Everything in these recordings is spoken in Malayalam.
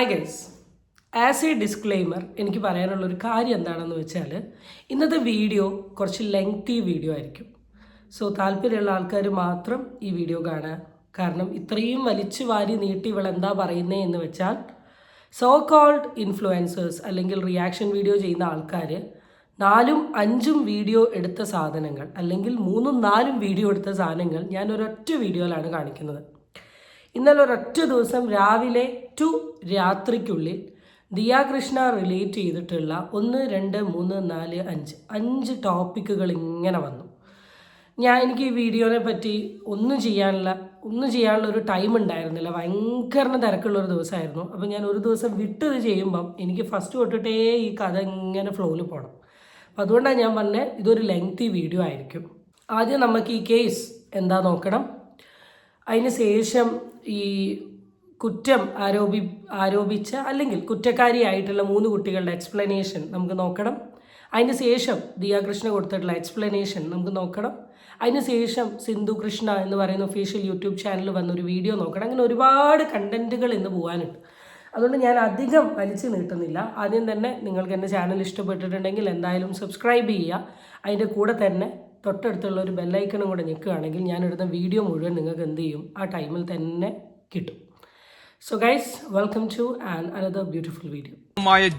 Hi guys, as A disclaimer എനിക്ക് പറയാനുള്ളൊരു കാര്യം എന്താണെന്ന് വെച്ചാൽ ഇന്നത്തെ വീഡിയോ കുറച്ച് ലെങ്തി വീഡിയോ ആയിരിക്കും. സോ താല്പര്യമുള്ള ആൾക്കാർ മാത്രം ഈ വീഡിയോ കാണുക. കാരണം ഇത്രയും വലിച്ചു വാരി നീട്ടി ഇവളെന്താ പറയുന്നത് എന്ന് വെച്ചാൽ സോ കോൾഡ് ഇൻഫ്ലുവൻസേഴ്സ് അല്ലെങ്കിൽ റിയാക്ഷൻ വീഡിയോ ചെയ്യുന്ന ആൾക്കാർ 4-5 വീഡിയോ എടുത്ത സാധനങ്ങൾ അല്ലെങ്കിൽ 3-4 വീഡിയോ എടുത്ത സാധനങ്ങൾ ഞാൻ ഒരൊറ്റ വീഡിയോയിലാണ് കാണിക്കുന്നത്. ഇന്നലെ ഒരൊറ്റ ദിവസം രാവിലെ ടു രാത്രിക്കുള്ളിൽ ദിയാകൃഷ്ണ റിലേറ്റ് ചെയ്തിട്ടുള്ള 1, 2, 3, 4, 5 ടോപ്പിക്കുകൾ ഇങ്ങനെ വന്നു. എനിക്ക് ഈ വീഡിയോനെ പറ്റി ഒന്നും ചെയ്യാനുള്ള ഒരു ടൈം ഉണ്ടായിരുന്നില്ല. ഭയങ്കര തിരക്കുള്ളൊരു ദിവസമായിരുന്നു. അപ്പോൾ ഞാൻ ഒരു ദിവസം വിട്ടത് ചെയ്യുമ്പം എനിക്ക് ഫസ്റ്റ് തൊട്ടിട്ടേ ഈ കഥ ഇങ്ങനെ ഫ്ലോയിൽ പോകണം. അപ്പോൾ അതുകൊണ്ടാണ് ഞാൻ പറഞ്ഞത് ഇതൊരു ലെങ്തി വീഡിയോ ആയിരിക്കും. ആദ്യം നമുക്ക് ഈ കേസ് എന്താ നോക്കണം. അതിന് ശേഷം ഈ കുറ്റം ആരോപിച്ച അല്ലെങ്കിൽ കുറ്റക്കാരിയായിട്ടുള്ള 3 കുട്ടികളുടെ എക്സ്പ്ലനേഷൻ നമുക്ക് നോക്കണം. അതിന് ശേഷം ദിയാകൃഷ്ണ കൊടുത്തിട്ടുള്ള എക്സ്പ്ലനേഷൻ നമുക്ക് നോക്കണം. അതിന് ശേഷം സിന്ധു കൃഷ്ണ എന്ന് പറയുന്ന ഒഫീഷ്യൽ യൂട്യൂബ് ചാനൽ വന്നൊരു വീഡിയോ നോക്കണം. അങ്ങനെ ഒരുപാട് കണ്ടൻറ്റുകൾ ഇന്ന് പോകാനുണ്ട്. അതുകൊണ്ട് ഞാൻ അധികം വലിച്ചു നീട്ടുന്നില്ല. ആദ്യം തന്നെ നിങ്ങൾക്ക് എൻ്റെ ചാനൽ ഇഷ്ടപ്പെട്ടിട്ടുണ്ടെങ്കിൽ എന്തായാലും സബ്സ്ക്രൈബ് ചെയ്യുക. അതിൻ്റെ കൂടെ തന്നെ തൊട്ടടുത്തുള്ള ഒരു ബെല്ലൈക്കണും കൂടെ ഞെക്കുകയാണെങ്കിൽ ഞാനിടുന്ന വീഡിയോ മുഴുവൻ നിങ്ങൾക്ക് എന്ത് ചെയ്യും, ആ ടൈമിൽ തന്നെ കിട്ടും. So guys, welcome to another beautiful video.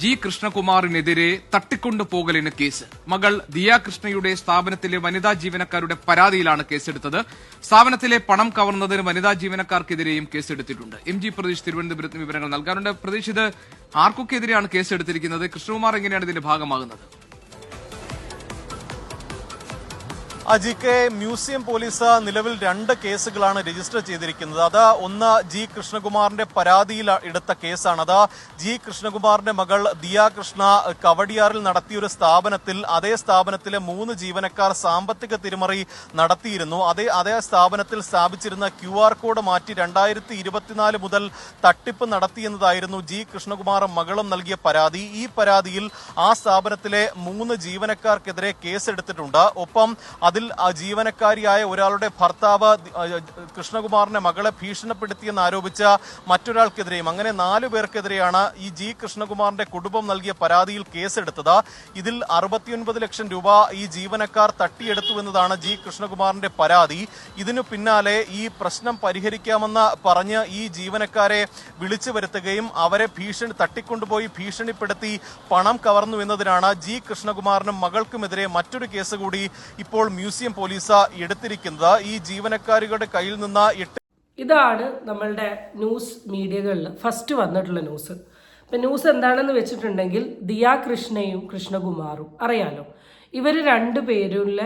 G കൃഷ്ണകുമാറിനെതിരെ തട്ടിക്കൊണ്ടുപോകലിന് കേസ്. മകൾ ദിയാകൃഷ്ണയുടെ സ്ഥാപനത്തിലെ വനിതാ ജീവനക്കാരുടെ പരാതിയിലാണ് കേസെടുത്തത്. സ്ഥാപനത്തിലെ പണം കവർന്നതിന് വനിതാ ജീവനക്കാർക്കെതിരെയും കേസെടുത്തിട്ടുണ്ട്. MG പ്രതീഷ് തിരുവനന്തപുരത്ത് വിവരങ്ങൾ നൽകാറുണ്ട്. പ്രതീഷ്, ഇത് ആർക്കൊക്കെതിരെയാണ് കേസെടുത്തിരിക്കുന്നത്? കൃഷ്ണകുമാർ എങ്ങനെയാണ് ഇതിന്റെ ഭാഗമാകുന്നത്? GK മ്യൂസിയം പോലീസ് നിലവിൽ 2 കേസുകളാണ് രജിസ്റ്റർ ചെയ്തിരിക്കുന്നത്. അത് ഒന്ന് ജി കൃഷ്ണകുമാറിന്റെ പരാതിയിൽ എടുത്ത കേസാണ്. അത് ജി കൃഷ്ണകുമാറിന്റെ മകൾ ദിയാകൃഷ്ണ കവടിയാറിൽ നടത്തിയൊരു സ്ഥാപനത്തിൽ അതേ സ്ഥാപനത്തിലെ 3 ജീവനക്കാർ സാമ്പത്തിക തിരിമറി നടത്തിയിരുന്നു. അതേ സ്ഥാപനത്തിൽ സ്ഥാപിച്ചിരുന്ന QR കോഡ് മാറ്റി 2024 മുതൽ തട്ടിപ്പ് നടത്തിയെന്നതായിരുന്നു ജി കൃഷ്ണകുമാറും മകളും നൽകിയ പരാതി. ഈ പരാതിയിൽ ആ സ്ഥാപനത്തിലെ 3 ജീവനക്കാർക്കെതിരെ കേസെടുത്തിട്ടുണ്ട്. ഒപ്പം അതിൽ ജീവനക്കാരിയായ ഒരാളുടെ ഭർത്താവ് കൃഷ്ണകുമാറിന്റെ മകളെ ഭീഷണിപ്പെടുത്തിയെന്ന് ആരോപിച്ച മറ്റൊരാൾക്കെതിരെയും അങ്ങനെ 4 പേർക്കെതിരെയാണ് ഈ ജി കൃഷ്ണകുമാറിന്റെ കുടുംബം നൽകിയ പരാതിയിൽ കേസെടുത്തത്. ഇതിൽ 69 ലക്ഷം രൂപ ഈ ജീവനക്കാർ തട്ടിയെടുത്തു എന്നതാണ് ജി കൃഷ്ണകുമാറിന്റെ പരാതി. ഇതിനു പിന്നാലെ ഈ പ്രശ്നം പരിഹരിക്കാമെന്ന് പറഞ്ഞ് ഈ ജീവനക്കാരെ വിളിച്ചു വരുത്തുകയും അവരെ തട്ടിക്കൊണ്ടുപോയി ഭീഷണിപ്പെടുത്തി പണം കവർന്നു എന്നതിനാണ് ജി കൃഷ്ണകുമാറിനും മകൾക്കുമെതിരെ മറ്റൊരു കേസ് കൂടി ഇപ്പോൾ മ്യൂസിയം പോലീസ് എടുത്തിരിക്കുന്നത്. ഈ ജീവനക്കാരുടെ കയ്യിൽ നിന്ന് ഇതാണ് നമ്മളുടെ ന്യൂസ് മീഡിയകളിൽ ഫസ്റ്റ് വന്നിട്ടുള്ള ന്യൂസ്. ഇപ്പം ന്യൂസ് എന്താണെന്ന് വെച്ചിട്ടുണ്ടെങ്കിൽ ദിയാകൃഷ്ണയും കൃഷ്ണകുമാറും അറിയാലോ, ഇവർ 2 പേരുള്ള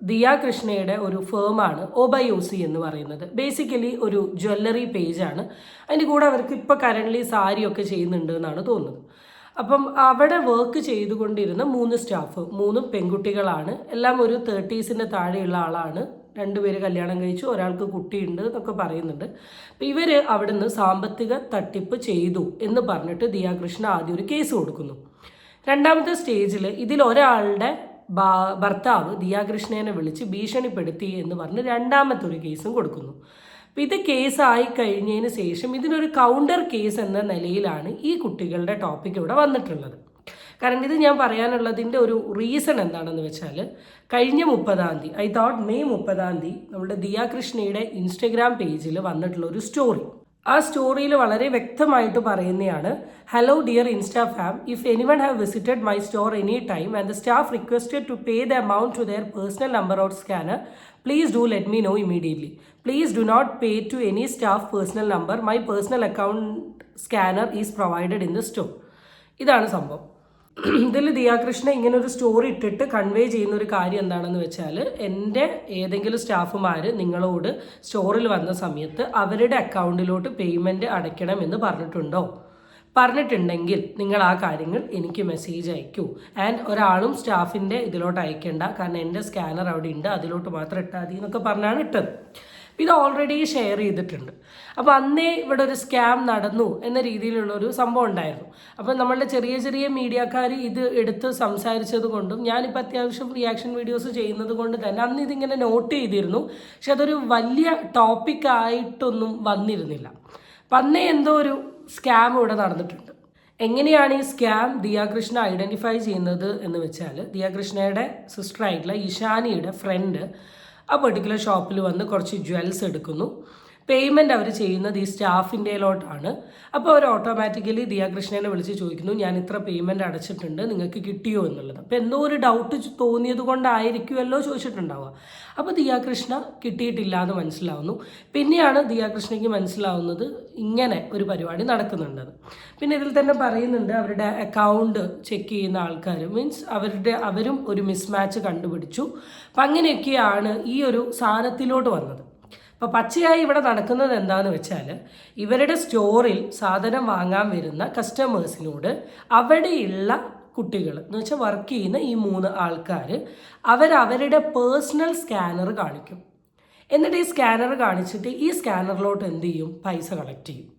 ദിയാകൃഷ്ണയുടെ ഒരു ഫേമാണ് OBYOC എന്ന് പറയുന്നത്. ബേസിക്കലി ഒരു ജ്വല്ലറി പേജാണ്. അതിൻ്റെ കൂടെ അവർക്ക് ഇപ്പോൾ കറൻ്റ്ലി സാരിയൊക്കെ ചെയ്യുന്നുണ്ട് എന്നാണ് തോന്നുന്നത്. അപ്പം അവിടെ വർക്ക് ചെയ്തുകൊണ്ടിരുന്ന 3 സ്റ്റാഫ്, 3 പെൺകുട്ടികളാണ്. എല്ലാം ഒരു 30s താഴെയുള്ള ആളാണ്. 2 പേര് കല്യാണം കഴിച്ചു, ഒരാൾക്ക് കുട്ടിയുണ്ട് എന്നൊക്കെ പറയുന്നുണ്ട്. അപ്പം ഇവർ അവിടുന്ന് സാമ്പത്തിക തട്ടിപ്പ് ചെയ്തു എന്ന് പറഞ്ഞിട്ട് ദിയാകൃഷ്ണ ആദ്യം ഒരു കേസ് കൊടുക്കുന്നു. രണ്ടാമത്തെ സ്റ്റേജിൽ ഇതിൽ ഒരാളുടെ ഭർത്താവ് ദിയാകൃഷ്ണനെ വിളിച്ച് ഭീഷണിപ്പെടുത്തി എന്ന് പറഞ്ഞ് രണ്ടാമത്തെ ഒരു കേസും കൊടുക്കുന്നു. അപ്പം ഇത് കേസായി കഴിഞ്ഞതിന് ശേഷം ഇതിനൊരു കൗണ്ടർ കേസ് എന്ന നിലയിലാണ് ഈ കുട്ടികളുടെ ടോപ്പിക് ഇവിടെ വന്നിട്ടുള്ളത്. കാരണം ഇത് ഞാൻ പറയാനുള്ളതിൻ്റെ ഒരു റീസൺ എന്താണെന്ന് വെച്ചാൽ കഴിഞ്ഞ 30-ാം തീയതി മെയ് 30-ാം തീയതി നമ്മുടെ ദിയാകൃഷ്ണയുടെ ഇൻസ്റ്റഗ്രാം പേജിൽ വന്നിട്ടുള്ള ഒരു സ്റ്റോറി. ആ സ്റ്റോറിയിൽ വളരെ വ്യക്തമായിട്ട് പറയുന്നതാണ്, hello dear insta farm, if anyone have visited my store any time and the staff requested to pay the amount to their personal number or scanner, please do let me know immediately. Please do not pay to any staff personal number. My personal account scanner is provided in the store. ഇതാണ് സംഭവം. ഇതിൽ ദിയാകൃഷ്ണ ഇങ്ങനെ ഒരു സ്റ്റോറി ഇട്ടിട്ട് കൺവേ ചെയ്യുന്ന ഒരു കാര്യം എന്താണെന്ന് വെച്ചാൽ, എൻ്റെ ഏതെങ്കിലും സ്റ്റാഫുമാർ നിങ്ങളോട് സ്റ്റോറിൽ വന്ന സമയത്ത് അവരുടെ അക്കൗണ്ടിലോട്ട് പേയ്മെൻറ്റ് അടയ്ക്കണം എന്ന് പറഞ്ഞിട്ടുണ്ടെങ്കിൽ നിങ്ങൾ ആ കാര്യങ്ങൾ എനിക്ക് മെസ്സേജ് അയക്കൂ. ആൻഡ് ഒരാളും സ്റ്റാഫിൻ്റെ ഇതിലോട്ട് അയക്കേണ്ട, കാരണം എൻ്റെ സ്കാനർ അവിടെ ഉണ്ട്, അതിലോട്ട് മാത്രം ഇട്ടാൽ മതി എന്നൊക്കെ പറഞ്ഞാണ് ഇട്ടത്. ഇത് ഓൾറെഡി ഷെയർ ചെയ്തിട്ടുണ്ട്. അപ്പോൾ അന്നേ ഇവിടെ ഒരു സ്കാം നടന്നു എന്ന രീതിയിലുള്ളൊരു സംഭവം ഉണ്ടായിരുന്നു. അപ്പം നമ്മളുടെ ചെറിയ മീഡിയക്കാർ ഇത് എടുത്ത് സംസാരിച്ചത് കൊണ്ടും ഞാനിപ്പോൾ അത്യാവശ്യം റിയാക്ഷൻ വീഡിയോസ് ചെയ്യുന്നത് കൊണ്ട് തന്നെ അന്ന് ഇതിങ്ങനെ നോട്ട് ചെയ്തിരുന്നു. പക്ഷെ അതൊരു വലിയ ടോപ്പിക്കായിട്ടൊന്നും വന്നിരുന്നില്ല. അപ്പം അന്നേ എന്തോ ഒരു സ്കാം ഇവിടെ നടന്നിട്ടുണ്ട്. എങ്ങനെയാണ് ഈ സ്കാം ദിയാകൃഷ്ണ ഐഡൻറ്റിഫൈ ചെയ്യുന്നത് എന്ന് വെച്ചാൽ, ദിയാകൃഷ്ണയുടെ സിസ്റ്ററായിട്ടുള്ള ഇഷാനിയുടെ ഫ്രണ്ട് ആ പെർട്ടിക്കുലർ ഷോപ്പിൽ വന്ന് കുറച്ച് ജ്വൽസ് എടുക്കുന്നു. പേയ്മെൻറ്റ് അവർ ചെയ്യുന്നത് ഈ സ്റ്റാഫിൻ്റെയിലോട്ടാണ്. അപ്പോൾ അവർ ഓട്ടോമാറ്റിക്കലി ദിയാകൃഷ്ണനെ വിളിച്ച് ചോദിക്കുന്നു, ഞാൻ ഇത്ര പേയ്മെൻറ്റ് അടച്ചിട്ടുണ്ട്, നിങ്ങൾക്ക് കിട്ടിയോ എന്നുള്ളത്. അപ്പോൾ എന്തോ ഒരു ഡൗട്ട് തോന്നിയത് കൊണ്ടായിരിക്കുമല്ലോ ചോദിച്ചിട്ടുണ്ടാവുക. അപ്പോൾ ദിയാകൃഷ്ണ കിട്ടിയിട്ടില്ല എന്ന് മനസ്സിലാവുന്നു. പിന്നെയാണ് ദിയാകൃഷ്ണയ്ക്ക് മനസ്സിലാവുന്നത് ഇങ്ങനെ ഒരു പരിപാടി നടക്കുന്നുണ്ടെന്ന്. പിന്നെ ഇതിൽ തന്നെ പറയുന്നുണ്ട് അവരുടെ അക്കൗണ്ട് ചെക്ക് ചെയ്യുന്ന ആൾക്കാർ, മീൻസ് അവരും ഒരു മിസ്മാച്ച് കണ്ടുപിടിച്ചു. അപ്പം അങ്ങനെയൊക്കെയാണ് ഈ ഒരു സാധനത്തിലോട്ട് വന്നത്. അപ്പോൾ പച്ചയായി ഇവിടെ നടക്കുന്നത് എന്താണെന്ന് വെച്ചാൽ, ഇവരുടെ സ്റ്റോറിൽ സാധനം വാങ്ങാൻ വരുന്ന കസ്റ്റമേഴ്സിനോട് അവിടെയുള്ള കുട്ടികൾ എന്ന് വെച്ചാൽ വർക്ക് ചെയ്യുന്ന ഈ 3 ആൾക്കാർ അവരുടെ പേഴ്സണൽ സ്കാനർ കാണിക്കും. എന്നിട്ട് ഈ സ്കാനർ കാണിച്ചിട്ട് ഈ സ്കാനറിലോട്ട് എന്ത് ചെയ്യും? പൈസ കളക്ട് ചെയ്യും.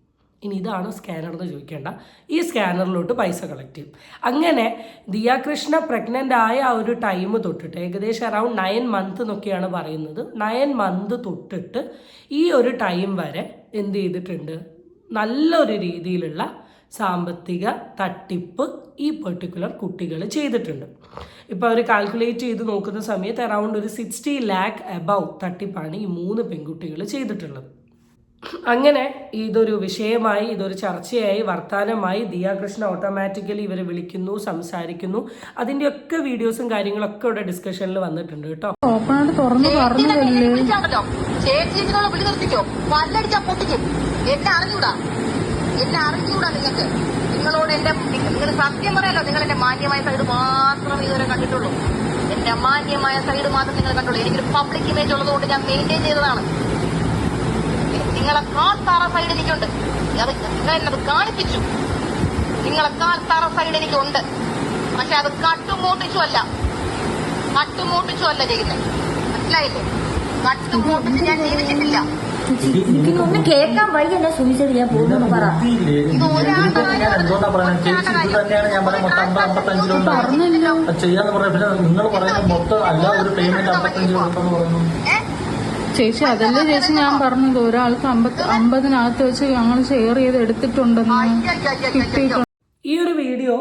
ഇനി ഇതാണ് സ്കാനർ എന്ന് ചോദിക്കേണ്ട, ഈ സ്കാനറിലോട്ട് പൈസ കളക്ട് ചെയ്യും. അങ്ങനെ ദിയാകൃഷ്ണ പ്രഗ്നൻ്റ് ആയ ആ ഒരു ടൈം തൊട്ടിട്ട് ഏകദേശം അറൗണ്ട് 9 മന്ത് എന്നൊക്കെയാണ് പറയുന്നത്. 9 മന്ത് തൊട്ടിട്ട് ഈ ഒരു ടൈം വരെ എന്ത് ചെയ്തിട്ടുണ്ട്? നല്ലൊരു രീതിയിലുള്ള സാമ്പത്തിക തട്ടിപ്പ് ഈ പെർട്ടിക്കുലർ കുട്ടികൾ ചെയ്തിട്ടുണ്ട്. ഇപ്പോൾ അവർ കാൽക്കുലേറ്റ് ചെയ്ത് നോക്കുന്ന സമയത്ത് അറൗണ്ട് ഒരു 60 lakh എബവ് തട്ടിപ്പാണ് ഈ 3 പെൺകുട്ടികൾ ചെയ്തിട്ടുള്ളത്. അങ്ങനെ ഇതൊരു വിഷയമായി, ഇതൊരു ചർച്ചയായി, വർത്തമാനമായി. ദിയാകൃഷ്ണ ഓട്ടോമാറ്റിക്കലി ഇവരെ വിളിക്കുന്നു, സംസാരിക്കുന്നു. അതിൻ്റെയൊക്കെ വീഡിയോസും കാര്യങ്ങളൊക്കെ ഇവിടെ ഡിസ്കഷനിൽ വന്നിട്ടുണ്ട് കേട്ടോ. എന്നെ അറിഞ്ഞൂടാ നിങ്ങൾക്ക്. നിങ്ങളോട് നിങ്ങൾ സത്യം പറയാലോ, നിങ്ങൾ എന്റെ മാന്യമായ സൈഡ് മാത്രം ഇതുവരെ കണ്ടിട്ടുള്ളൂ. എന്റെ മാന്യമായ സൈഡ് മാത്രം നിങ്ങൾ കണ്ടുള്ളൂ. എനിക്കൊരു പബ്ലിക് ഇമേജ് ഉള്ളതുകൊണ്ട് ഞാൻ മെയിൻറ്റെയിൻ ചെയ്തതാണ്. നിങ്ങളെക്കാൾ താറ സൈഡ് എനിക്കുണ്ട്. നിങ്ങൾ എന്നത് കാണിപ്പിച്ചു. നിങ്ങളെക്കാൾ താറ സൈഡ് എനിക്കുണ്ട്. പക്ഷെ അത് കട്ടുമൂട്ടിച്ചു അല്ല ചെയ്യുന്നത്. മനസ്സിലായില്ലേ? കട്ടുമൂട്ടിച്ച് ഞാൻ ജീവിച്ചിട്ടില്ല. ഒന്നും കേൾക്കാൻ വയ്യല്ല സുനിച്ചത്. ഞാൻ പോകുന്നു പറ. ചെയ്യാന്ന് പറഞ്ഞ നിങ്ങൾ പറയുന്നത് മൊത്തം അല്ല ഒരു പേയ്മെന്റ് 55 പറഞ്ഞു. ചേച്ചി അതല്ലേ ചേച്ചി ഞാൻ പറഞ്ഞത്, ഒരാൾക്ക് 50-നകത്ത് വെച്ച് ഞങ്ങൾ ഷെയർ ചെയ്ത് എടുത്തിട്ടുണ്ടെന്ന് കിട്ടിയിട്ടുണ്ട്. ഈ ഒരു വീഡിയോ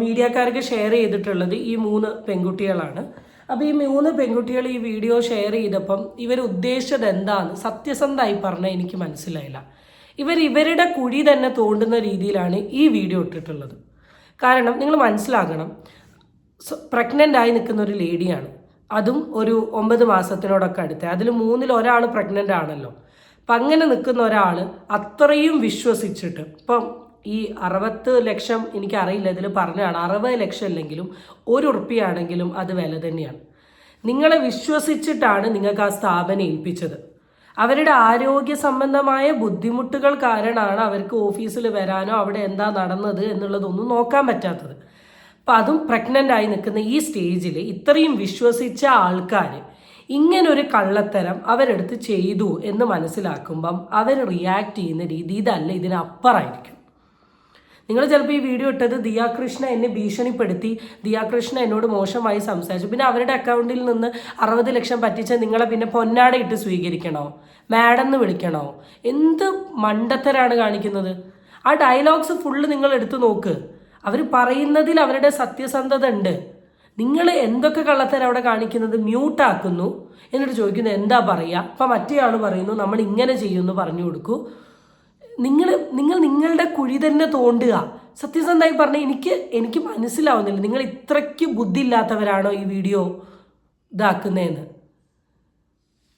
മീഡിയക്കാർക്ക് ഷെയർ ചെയ്തിട്ടുള്ളത് ഈ 3 പെൺകുട്ടികളാണ്. അപ്പോൾ ഈ 3 പെൺകുട്ടികൾ ഈ വീഡിയോ ഷെയർ ചെയ്തപ്പം ഇവർ ഉദ്ദേശിച്ചത് എന്താണെന്ന് സത്യസന്ധമായി പറഞ്ഞാൽ എനിക്ക് മനസ്സിലായില്ല. ഇവരുടെ കുഴി തന്നെ തോണ്ടുന്ന രീതിയിലാണ് ഈ വീഡിയോ ഇട്ടിട്ടുള്ളത്. കാരണം നിങ്ങൾ മനസ്സിലാക്കണം, പ്രഗ്നൻ്റ് ആയി നിൽക്കുന്ന ഒരു ലേഡിയാണ്, അതും ഒരു 9 മാസത്തിനോടൊക്കെ അടുത്ത്. അതിൽ 3-ൽ ഒരാൾ പ്രഗ്നൻ്റ് ആണല്ലോ. അപ്പം അങ്ങനെ നിൽക്കുന്ന ഒരാൾ അത്രയും വിശ്വസിച്ചിട്ട്, ഇപ്പം ഈ 60 ലക്ഷം എനിക്കറിയില്ല, ഇതിൽ പറഞ്ഞതാണ് 60 ലക്ഷം അല്ലെങ്കിലും 1 ഉറുപ്പിയാണെങ്കിലും അത് വില തന്നെയാണ്. നിങ്ങളെ വിശ്വസിച്ചിട്ടാണ് നിങ്ങൾക്ക് ആ സ്ഥാപനം ഏൽപ്പിച്ചത്. അവരുടെ ആരോഗ്യ സംബന്ധമായ ബുദ്ധിമുട്ടുകൾ കാരണമാണ് അവർക്ക് ഓഫീസിൽ വരാനോ അവിടെ എന്താ നടന്നത് എന്നുള്ളതൊന്നും നോക്കാൻ പറ്റാത്തത്. അപ്പം അതും പ്രഗ്നൻ്റ് ആയി നിൽക്കുന്ന ഈ സ്റ്റേജിൽ ഇത്രയും വിശ്വസിച്ച ആൾക്കാർ ഇങ്ങനൊരു കള്ളത്തരം അവരെടുത്ത് ചെയ്തു എന്ന് മനസ്സിലാക്കുമ്പം അവർ റിയാക്ട് ചെയ്യുന്ന രീതി ഇതല്ല, ഇതിനപ്പുറമായിരിക്കും. നിങ്ങൾ ചിലപ്പോൾ ഈ വീഡിയോ ഇട്ടത് ദിയാകൃഷ്ണ എന്നെ ഭീഷണിപ്പെടുത്തി, ദിയാകൃഷ്ണ എന്നോട് മോശമായി സംസാരിച്ചു, പിന്നെ അവരുടെ അക്കൗണ്ടിൽ നിന്ന് 60 ലക്ഷം പറ്റിച്ച നിങ്ങളെ പിന്നെ പൊന്നാട ഇട്ട് സ്വീകരിക്കണോ, മാഡം എന്ന് വിളിക്കണോ? എന്ത് മണ്ടത്തരാണ് കാണിക്കുന്നത്? ആ ഡയലോഗ്സ് ഫുള്ള് നിങ്ങൾ എടുത്തു നോക്ക്. അവർ പറയുന്നതിൽ അവരുടെ സത്യസന്ധത ഉണ്ട്. നിങ്ങൾ എന്തൊക്കെ കള്ളത്തരം അവിടെ കാണിക്കുന്നത്? മ്യൂട്ടാക്കുന്നു, എന്നിട്ട് ചോദിക്കുന്നു എന്താ പറയുക. അപ്പം മറ്റേ ആൾ പറയുന്നു നമ്മൾ ഇങ്ങനെ ചെയ്യുമെന്ന് പറഞ്ഞു കൊടുക്കൂ. നിങ്ങൾ നിങ്ങളുടെ കുഴി തന്നെ തോണ്ടുക. സത്യസന്ധമായി പറഞ്ഞാൽ എനിക്ക് മനസ്സിലാവുന്നില്ല, നിങ്ങൾ ഇത്രയ്ക്ക് ബുദ്ധി ഇല്ലാത്തവരാണോ ഈ വീഡിയോ ഇതാക്കുന്നതെന്ന്.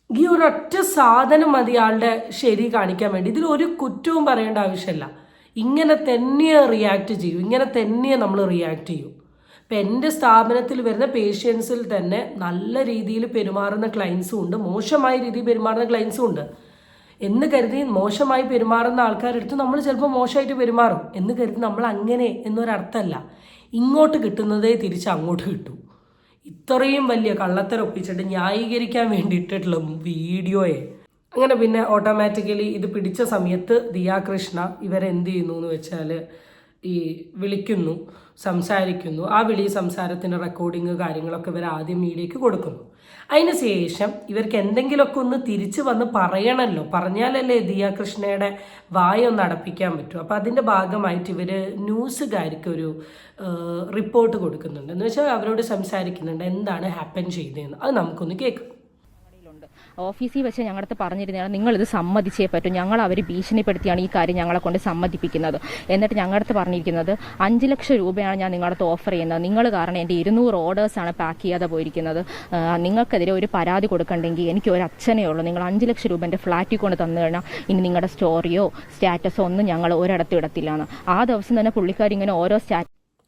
ഈ ഒരൊറ്റ സാധനം മതി ആളുടെ ശരി കാണിക്കാൻ വേണ്ടി. ഇതിലൊരു കുറ്റവും പറയേണ്ട ആവശ്യമില്ല. ഇങ്ങനെ തന്നെ റിയാക്ട് ചെയ്യും, ഇങ്ങനെ തന്നെ നമ്മൾ റിയാക്ട് ചെയ്യും. ഇപ്പം എൻ്റെ സ്ഥാപനത്തിൽ വരുന്ന പേഷ്യൻസിൽ തന്നെ നല്ല രീതിയിൽ പെരുമാറുന്ന ക്ലയൻസും ഉണ്ട്, മോശമായ രീതിയിൽ പെരുമാറുന്ന ക്ലയൻസും ഉണ്ട്. എന്ന് കരുതി മോശമായി പെരുമാറുന്ന ആൾക്കാരെടുത്ത് നമ്മൾ ചിലപ്പോൾ മോശമായിട്ട് പെരുമാറും എന്ന് കരുതി നമ്മൾ അങ്ങനെ എന്നൊരർത്ഥമല്ല. ഇങ്ങോട്ട് കിട്ടുന്നതേ തിരിച്ച് അങ്ങോട്ട് കിട്ടും. ഇത്രയും വലിയ കള്ളത്തരം ഒപ്പിച്ചിട്ട് ന്യായീകരിക്കാൻ വേണ്ടിയിട്ടുള്ള വീഡിയോയെ അങ്ങനെ പിന്നെ ഓട്ടോമാറ്റിക്കലി ഇത് പിടിച്ച സമയത്ത് ദിയാകൃഷ്ണ ഇവരെന്ത് ചെയ്യുന്നു എന്ന് വെച്ചാൽ ഈ വിളിക്കുന്നു, സംസാരിക്കുന്നു. ആ സംസാരത്തിൻ്റെ റെക്കോർഡിങ് കാര്യങ്ങളൊക്കെ ഇവർ ആദ്യം മീഡിയയ്ക്ക് കൊടുക്കുന്നു. അതിന് ശേഷം ഇവർക്ക് എന്തെങ്കിലുമൊക്കെ ഒന്ന് തിരിച്ചു വന്ന് പറയണമല്ലോ, പറഞ്ഞാലല്ലേ ദിയ കൃഷ്ണയുടെ വായ ഒന്ന് അടപ്പിക്കാൻ പറ്റൂ. അപ്പോൾ അതിൻ്റെ ഭാഗമായിട്ട് ഇവർ ന്യൂസുകാർക്ക് ഒരു റിപ്പോർട്ട് കൊടുക്കുന്നുണ്ട്. എന്ന് വെച്ചാൽ അവരോട് സംസാരിക്കുന്നുണ്ട് എന്താണ് ഹാപ്പൻ ചെയ്തതെന്ന്. അത് നമുക്കൊന്ന് കേൾക്കാം. ഓഫീസിൽ വെച്ച് ഞങ്ങളടുത്ത് പറഞ്ഞിരുന്നതാണ് നിങ്ങളിത് സമ്മതിച്ചേ പറ്റും, ഞങ്ങൾ അവർ ഭീഷണിപ്പെടുത്തിയാണ് ഈ കാര്യം ഞങ്ങളെ കൊണ്ട് സമ്മതിപ്പിക്കുന്നത്. എന്നിട്ട് ഞങ്ങളടുത്ത് പറഞ്ഞിരിക്കുന്നത് 5 ലക്ഷം രൂപയാണ് ഞാൻ നിങ്ങളടുത്ത് ഓഫർ ചെയ്യുന്നത്, നിങ്ങൾ കാരണം എൻ്റെ 200 ഓർഡേഴ്സാണ് പാക്ക് ചെയ്യാതെ പോയിരിക്കുന്നത്, നിങ്ങൾക്കെതിരെ ഒരു പരാതി കൊടുക്കണ്ടെങ്കിൽ എനിക്ക് ഒരു അച്ഛനേ ഉള്ളൂ, നിങ്ങൾ 5 ലക്ഷം രൂപ എൻ്റെ ഫ്ലാറ്റിൽ കൊണ്ട് തന്നു കഴിഞ്ഞാൽ ഇനി നിങ്ങളുടെ സ്റ്റോറിയോ സ്റ്റാറ്റസോ ഒന്നും ഞങ്ങൾ ഒരിടത്തും ഇടത്തില്ലാന്ന്. ആ ദിവസം തന്നെ പുള്ളിക്കാരി ഇങ്ങനെ ഓരോ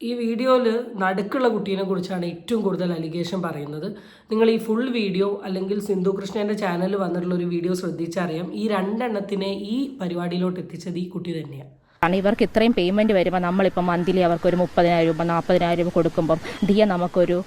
ഈ വീഡിയോയിൽ നടുക്കുള്ള കുട്ടീനെ കുറിച്ചാണ് ഏറ്റവും കൂടുതൽ അലിഗേഷൻ പറയുന്നത്. നിങ്ങൾ ഈ ഫുൾ വീഡിയോ അല്ലെങ്കിൽ സിന്ധു കൃഷ്ണൻ്റെ ചാനലിൽ വന്നിട്ടുള്ള ഒരു വീഡിയോ ശ്രദ്ധിച്ചറിയാം. ഈ 2 എണ്ണത്തിനെ ഈ പരിപാടിയിലോട്ട് എത്തിച്ചത് ഈ കുട്ടി തന്നെയാണ്. കാരണം ഇവർക്ക് ഇത്രയും പേയ്മെൻറ്റ് വരുമ്പോൾ നമ്മളിപ്പോൾ മന്ത്ലി അവർക്കൊരു 30,000 രൂപ 40,000 രൂപ കൊടുക്കുമ്പം ദിയ നമുക്കൊരു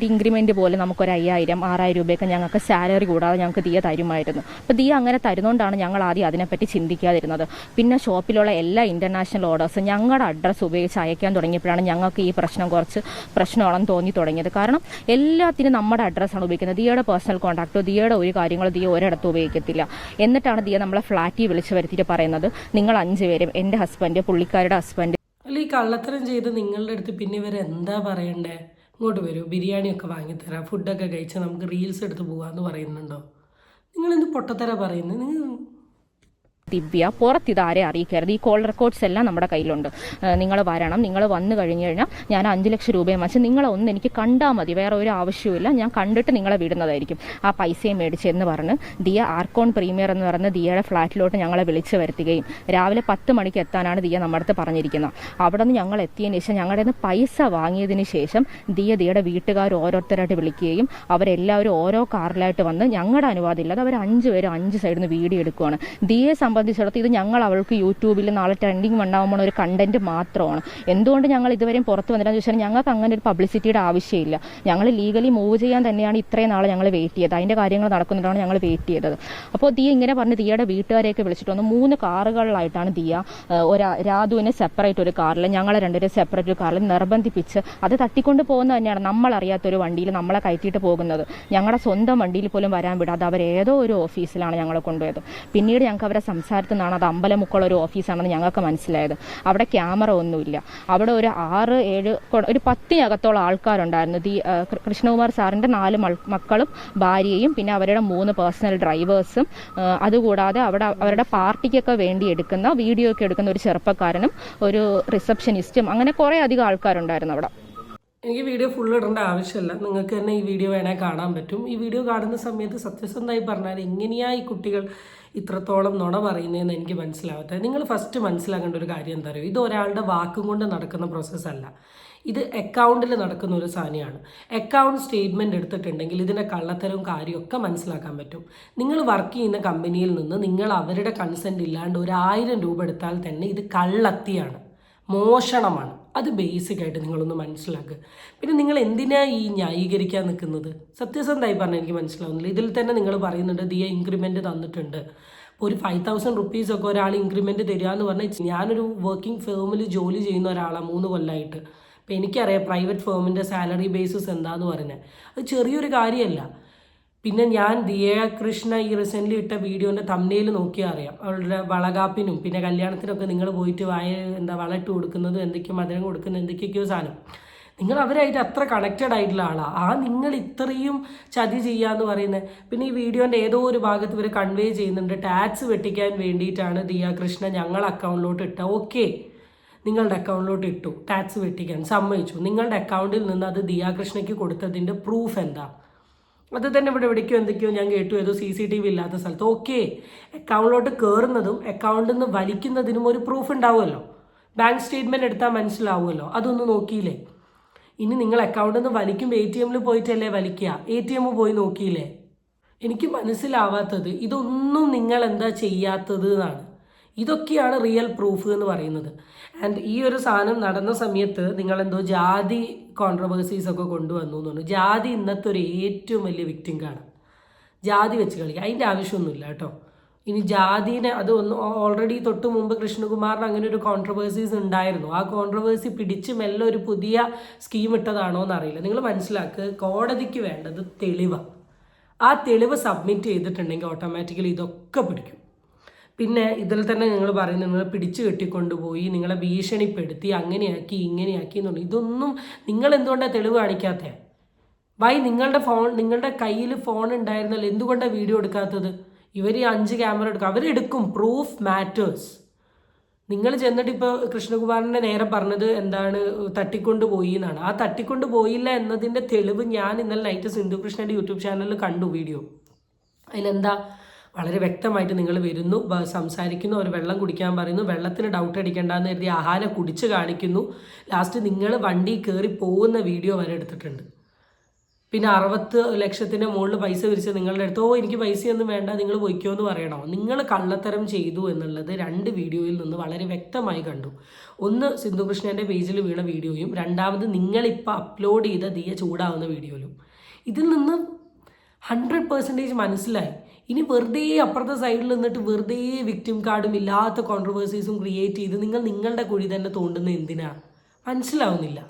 ഇൻക്രിമെൻറ്റ് പോലെ നമുക്കൊരു 5,000 6,000 രൂപയൊക്കെ ഞങ്ങൾക്ക് സാലറി കൂടാതെ ഞങ്ങൾക്ക് ദിയ തരുമായിരുന്നു. അപ്പോൾ ദിയ അങ്ങനെ തരുന്നതുകൊണ്ടാണ് ഞങ്ങൾ ആദ്യം അതിനെപ്പറ്റി ചിന്തിക്കാതിരുന്നത്. പിന്നെ ഷോപ്പിലുള്ള എല്ലാ ഇൻ്റർനാഷണൽ ഓർഡേഴ്സും ഞങ്ങളുടെ അഡ്രസ്സ് ഉപയോഗിച്ച് അയക്കാൻ തുടങ്ങിയപ്പോഴാണ് ഞങ്ങൾക്ക് ഈ പ്രശ്നം കുറച്ച് പ്രശ്നമാണെന്ന് തോന്നി തുടങ്ങിയത്. കാരണം എല്ലാത്തിനും നമ്മുടെ അഡ്രസ്സാണ് ഉപയോഗിക്കുന്നത്. ദിയയുടെ പേഴ്സണൽ കോൺടാക്റ്റോ ദിയയുടെ ഒരു കാര്യങ്ങളോ ദിയ ഒരിടത്തും ഉപയോഗിക്കത്തില്ല. എന്നിട്ടാണ് ദിയ നമ്മളെ ഫ്ലാറ്റിൽ വിളിച്ച് വരുത്തിയിട്ട് പറയുന്നത് നിങ്ങൾ 5 പേരും എൻ്റെ ഹസ്ബൻഡ് പുള്ളിക്കാരുടെ ഹസ്ബൻഡ്. അല്ല, ഈ കള്ളത്തരം ചെയ്ത് നിങ്ങളുടെ അടുത്ത് പിന്നെ ഇവർ എന്താ പറയണ്ടേ? ഇങ്ങോട്ട് വരൂ, ബിരിയാണിയൊക്കെ വാങ്ങിത്തരാം, ഫുഡൊക്കെ കഴിച്ച് നമുക്ക് റീൽസ് എടുത്ത് പോകാമെന്ന് പറയുന്നുണ്ടോ? നിങ്ങളെന്ത് പൊട്ടത്തര പറയുന്നത്? ദിവ്യ പുറത്ത് ഇതാരെ അറിയിക്കരുത്, ഈ കോൾ റെക്കോർഡ്സ് എല്ലാം നമ്മുടെ കയ്യിലുണ്ട്, നിങ്ങൾ വരണം, നിങ്ങൾ വന്നു കഴിഞ്ഞ് കഴിഞ്ഞാൽ ഞാൻ 5 ലക്ഷം രൂപയും വെച്ച് നിങ്ങളെ ഒന്ന് എനിക്ക് കണ്ടാൽ മതി, വേറെ ഒരു ആവശ്യവുമില്ല, ഞാൻ കണ്ടിട്ട് നിങ്ങളെ വിടുന്നതായിരിക്കും, ആ പൈസയും മേടിച്ചെന്ന് പറഞ്ഞ് ദിയ ആർക്കോൺ പ്രീമിയർ എന്ന് പറഞ്ഞ് ദിയയുടെ ഫ്ലാറ്റിലോട്ട് ഞങ്ങളെ വിളിച്ച് വരുത്തുകയും രാവിലെ 10 മണിക്ക് എത്താനാണ് ദിയ നമ്മുടെ അടുത്ത് പറഞ്ഞിരിക്കുന്നത്. അവിടെ നിന്ന് ഞങ്ങൾ എത്തിയതിന് ശേഷം ഞങ്ങളുടെ നിന്ന് പൈസ വാങ്ങിയതിന് ശേഷം ദിയയുടെ വീട്ടുകാർ ഓരോരുത്തരായിട്ട് വിളിക്കുകയും അവരെല്ലാവരും ഓരോ കാറിലായിട്ട് വന്ന് ഞങ്ങളുടെ അനുവാദം ഇല്ലാതെ അവർ 5 പേരും 5 സൈഡിൽ നിന്ന് വീഡിയോ എടുക്കുകയാണ്. ദിയയെ സംബന്ധിച്ചിടത്ത് ഇത് ഞങ്ങൾ അവൾക്ക് യൂട്യൂബിൽ നാളെ ട്രെൻഡിങ് ഉണ്ടാകുമ്പോൾ ഒരു കണ്ടന്റ് മാത്രമാണ്. എന്തുകൊണ്ട് ഞങ്ങൾ ഇതുവരെയും പുറത്ത് വന്നില്ലെന്ന് ചോദിച്ചാൽ ഞങ്ങൾക്ക് അങ്ങനെ ഒരു പബ്ലിസിറ്റിയുടെ ആവശ്യമില്ല. ഞങ്ങൾ ലീഗലി മൂവ് ചെയ്യാൻ തന്നെയാണ് ഇത്രയും നാൾ ഞങ്ങൾ വെയിറ്റ് ചെയ്തത്, അതിൻ്റെ കാര്യങ്ങൾ നടക്കുന്നുണ്ടാണ് ഞങ്ങൾ വെയിറ്റ് ചെയ്തത്. അപ്പോൾ ദിയ ഇങ്ങനെ പറഞ്ഞ് ദിയയുടെ വീട്ടുകാരെയൊക്കെ വിളിച്ചിട്ട് വന്നു. 3 കാറുകളിലായിട്ടാണ് ദിയ രാധുവിനെ സെപ്പറേറ്റ് ഒരു കാറിൽ ഞങ്ങളെ 2 പേരും സെപ്പറേറ്റ് ഒരു കാറിൽ നിർബന്ധിപ്പിച്ച് അത് തട്ടിക്കൊണ്ട് പോകുന്നത് തന്നെയാണ്. നമ്മളറിയാത്തൊരു വണ്ടിയിൽ നമ്മളെ കയറ്റിയിട്ട് പോകുന്നത്, ഞങ്ങളുടെ സ്വന്തം വണ്ടിയിൽ പോലും വരാൻ വിടാതെ അവരേതോ ഒരു ഓഫീസിലാണ് ഞങ്ങളെ കൊണ്ടുപോയത്. പിന്നീട് ഞങ്ങൾക്ക് അവരെ സംസാരത്തിനാണ് അത് അമ്പലമുക്കുള്ള ഒരു ഓഫീസാണെന്ന് ഞങ്ങൾക്ക് മനസ്സിലായത്. അവിടെ ക്യാമറ ഒന്നുമില്ല. അവിടെ ഒരു 6-7 ഒരു 10-അകത്തോളം ആൾക്കാരുണ്ടായിരുന്നു. കൃഷ്ണകുമാർ സാറിൻ്റെ 4 മക്കളും ഭാര്യയും പിന്നെ അവരുടെ 3 പേഴ്സണൽ ഡ്രൈവേഴ്സും, അതുകൂടാതെ അവിടെ അവരുടെ പാർട്ടിക്കൊക്കെ വേണ്ടി എടുക്കുന്ന വീഡിയോ ഒക്കെ എടുക്കുന്ന ഒരു ചെറുപ്പക്കാരനും ഒരു റിസപ്ഷനിസ്റ്റും, അങ്ങനെ കുറേ അധികം ആൾക്കാരുണ്ടായിരുന്നു അവിടെ. എനിക്ക് വീഡിയോ ഫുൾ ഇടേണ്ട ആവശ്യമില്ല, നിങ്ങൾക്ക് തന്നെ ഈ വീഡിയോ വേണേൽ കാണാൻ പറ്റും. ഈ വീഡിയോ കാണുന്ന സമയത്ത് സത്യസന്ധമായി പറഞ്ഞാൽ എങ്ങനെയാ ഈ കുട്ടികൾ ഇത്രത്തോളം നുണ പറയുന്നതെന്ന് എനിക്ക് മനസ്സിലാവാത്തത്. നിങ്ങൾ ഫസ്റ്റ് മനസ്സിലാക്കേണ്ട ഒരു കാര്യം എന്താ പറയുക, ഇത് ഒരാളുടെ വാക്കും കൊണ്ട് നടക്കുന്ന പ്രോസസ്സല്ല, ഇത് അക്കൗണ്ടിൽ നടക്കുന്ന ഒരു സാധനമാണ്. അക്കൗണ്ട് സ്റ്റേറ്റ്മെൻറ്റ് എടുത്തിട്ടുണ്ടെങ്കിൽ ഇതിൻ്റെ കള്ളത്തരവും കാര്യമൊക്കെ മനസ്സിലാക്കാൻ പറ്റും. നിങ്ങൾ വർക്ക് ചെയ്യുന്ന കമ്പനിയിൽ നിന്ന് നിങ്ങൾ അവരുടെ കൺസെൻറ്റ് ഇല്ലാണ്ട് 1,000 രൂപ എടുത്താൽ തന്നെ ഇത് കള്ളത്തിയാണ്, മോഷണമാണ്. അത് ബേസിക്കായിട്ട് നിങ്ങളൊന്ന് മനസ്സിലാക്കുക. പിന്നെ നിങ്ങൾ എന്തിനാ ഈ ന്യായീകരിക്കാൻ നിൽക്കുന്നത്? സത്യസന്ധമായി പറഞ്ഞാൽ എനിക്ക് മനസ്സിലാവുന്നില്ല. ഇതിൽ തന്നെ നിങ്ങൾ പറയുന്നുണ്ട് ദിയ ഇൻക്രിമെൻറ്റ് തന്നിട്ടുണ്ട്. ഇപ്പോൾ ഒരു 5,000 റുപ്പീസൊക്കെ ഒരാൾ ഇൻക്രിമെൻറ്റ് തരിക എന്ന് പറഞ്ഞാൽ, ഞാനൊരു വർക്കിംഗ് ഫേമിൽ ജോലി ചെയ്യുന്ന ഒരാളാണ് 3 കൊല്ലമായിട്ട്. അപ്പോൾ എനിക്കറിയാം പ്രൈവറ്റ് ഫേമിൻ്റെ സാലറി ബേസിസ് എന്താന്ന് പറഞ്ഞാൽ അത് ചെറിയൊരു കാര്യമല്ല. പിന്നെ ഞാൻ ദിയ കൃഷ്ണ ഈ റീസെൻ്റ്ലി ഇട്ട വീഡിയോൻ്റെ തമ്മിൽ നോക്കിയാൽ അറിയാം, അവളുടെ വളകാപ്പിനും പിന്നെ കല്യാണത്തിനൊക്കെ നിങ്ങൾ പോയിട്ട് വളയിട്ട് കൊടുക്കുന്നത് എന്തൊക്കെയോ മധുരം കൊടുക്കുന്നത് എന്തൊക്കെയൊക്കെയോ സാധനം. നിങ്ങൾ അവരായിട്ട് അത്ര കണക്റ്റഡ് ആയിട്ടുള്ള ആളാണ്. നിങ്ങൾ ഇത്രയും ചതി ചെയ്യാന്ന് പറയുന്നത്. പിന്നെ ഈ വീഡിയോൻ്റെ ഏതോ ഒരു ഭാഗത്ത് ഇവർ കൺവേ ചെയ്യുന്നുണ്ട് ടാക്സ് വെട്ടിക്കാൻ വേണ്ടിയിട്ടാണ് ദിയ കൃഷ്ണ ഞങ്ങളുടെ അക്കൗണ്ടിലോട്ട് ഇട്ട. ഓക്കെ, നിങ്ങളുടെ അക്കൗണ്ടിലോട്ട് ഇട്ടു, ടാക്സ് വെട്ടിക്കാൻ സമ്മതിച്ചു. നിങ്ങളുടെ അക്കൗണ്ടിൽ നിന്ന് അത് ദിയ കൃഷ്ണയ്ക്ക് കൊടുത്തതിൻ്റെ പ്രൂഫ് എന്താ? അത് തന്നെ ഇവിടെ എവിടേക്കോ എന്തൊക്കെയോ ഞാൻ കേട്ടു, ഏതോ CCTV ഇല്ലാത്ത സ്ഥലത്ത്. ഓക്കെ, അക്കൗണ്ടിലോട്ട് കയറുന്നതും അക്കൗണ്ടിൽ നിന്ന് വലിക്കുന്നതിനും ഒരു പ്രൂഫ് ഉണ്ടാവുമല്ലോ, ബാങ്ക് സ്റ്റേറ്റ്മെൻറ്റ് എടുത്താൽ മനസ്സിലാവുമല്ലോ. അതൊന്നും നോക്കിയില്ലേ? ഇനി നിങ്ങൾ അക്കൗണ്ടിൽ നിന്ന് വലിക്കുമ്പോൾ ATM പോയിട്ടല്ലേ വലിക്കുക, ATM പോയി നോക്കിയില്ലേ? എനിക്ക് മനസ്സിലാവാത്തത് ഇതൊന്നും നിങ്ങൾ എന്താ ചെയ്യാത്തത് എന്നാണ്. ഇതൊക്കെയാണ് റിയൽ പ്രൂഫ് എന്ന് പറയുന്നത്. ആൻഡ് ഈ ഒരു സാധനം നടന്ന സമയത്ത് നിങ്ങളെന്തോ ജാതി കോൺട്രവേഴ്സീസ് ഒക്കെ കൊണ്ടുവന്നു എന്ന് പറഞ്ഞു. ജാതി ഇന്നത്തെ ഒരു ഏറ്റവും വലിയ വിക്ടിം കാണാം. ജാതി വെച്ച് കളിക്കുക അതിൻ്റെ ആവശ്യമൊന്നുമില്ല കേട്ടോ. ഇനി ജാതിനെ അത് ഒന്ന് ഓൾറെഡി തൊട്ട് മുമ്പ് കൃഷ്ണകുമാറിന് അങ്ങനെ ഒരു കോൺട്രവേഴ്സീസ് ഉണ്ടായിരുന്നു. ആ കോൺട്രവേഴ്സി പിടിച്ച് മെല്ലെ ഒരു പുതിയ സ്കീം ഇട്ടതാണോ എന്നറിയില്ല. നിങ്ങൾ മനസ്സിലാക്കുക, കോടതിക്ക് വേണ്ടത് തെളിവാണ്. ആ തെളിവ് സബ്മിറ്റ് ചെയ്തിട്ടുണ്ടെങ്കിൽ ഓട്ടോമാറ്റിക്കലി ഇതൊക്കെ പിടിക്കും. പിന്നെ ഇതിൽ തന്നെ നിങ്ങൾ പറയുന്നത് നിങ്ങൾ പിടിച്ചു കെട്ടിക്കൊണ്ടുപോയി, നിങ്ങളെ ഭീഷണിപ്പെടുത്തി, അങ്ങനെയാക്കി ഇങ്ങനെയാക്കി എന്ന് പറഞ്ഞു. ഇതൊന്നും നിങ്ങൾ എന്തുകൊണ്ടാണ് തെളിവ് കാണിക്കാത്തത്? നിങ്ങളുടെ കയ്യിൽ ഫോൺ ഉണ്ടായിരുന്നല്ലോ, എന്തുകൊണ്ടാണ് വീഡിയോ എടുക്കാത്തത്? ഇവർ 5 ക്യാമറ എടുക്കും, അവരെടുക്കും. Proof matters. നിങ്ങൾ ചെന്നിട്ട് ഇപ്പോൾ കൃഷ്ണകുമാറിൻ്റെ നേരെ പറഞ്ഞത് എന്താണ്, തട്ടിക്കൊണ്ടുപോയി എന്നാണ്. ആ തട്ടിക്കൊണ്ടുപോയില്ല എന്നതിൻ്റെ തെളിവ് ഞാൻ ഇന്നലെ നൈറ്റ് സിന്ധു കൃഷ്ണയുടെ യൂട്യൂബ് ചാനലിൽ കണ്ടു വീഡിയോ. അതിലെന്താ വളരെ വ്യക്തമായിട്ട് നിങ്ങൾ വരുന്നു, സംസാരിക്കുന്നു, ഒരു വെള്ളം കുടിക്കാൻ പറയുന്നു, വെള്ളത്തിന് ഡൗട്ട് അടിക്കേണ്ടെന്ന് കരുതി ആഹാരം കുടിച്ച് കാണിക്കുന്നു. ലാസ്റ്റ് നിങ്ങൾ വണ്ടി കയറി പോകുന്ന വീഡിയോ വരെ എടുത്തിട്ടുണ്ട്. പിന്നെ 60 ലക്ഷത്തിന് മുകളിൽ പൈസ വിരിച്ച് നിങ്ങളുടെ അടുത്ത് എനിക്ക് പൈസയൊന്നും വേണ്ട, നിങ്ങൾ പൊയ്ക്കോ എന്ന് പറയണോ? നിങ്ങൾ കള്ളത്തരം ചെയ്തു എന്നുള്ളത് 2 വീഡിയോയിൽ നിന്ന് വളരെ വ്യക്തമായി കണ്ടു. ഒന്ന് സിന്ധു കൃഷ്ണൻ്റെ പേജിൽ വീണ വീഡിയോയും, രണ്ടാമത് നിങ്ങളിപ്പോൾ അപ്ലോഡ് ചെയ്ത ദിയ ചൂടാവുന്ന വീഡിയോയിലും. ഇതിൽ നിന്ന് 100% മനസ്സിലായി. ഇനി വെറുതെ അപ്പുറത്തെ സൈഡിൽ നിന്നിട്ട് വെറുതെ വിക്ടിം കാർഡും ഇല്ലാത്ത കോൺട്രവേഴ്സീസും ക്രിയേറ്റ് ചെയ്ത് നിങ്ങളുടെ കുഴി തന്നെ തോണ്ടുന്ന എന്തിനാ? മനസ്സിലാവുന്നില്ല.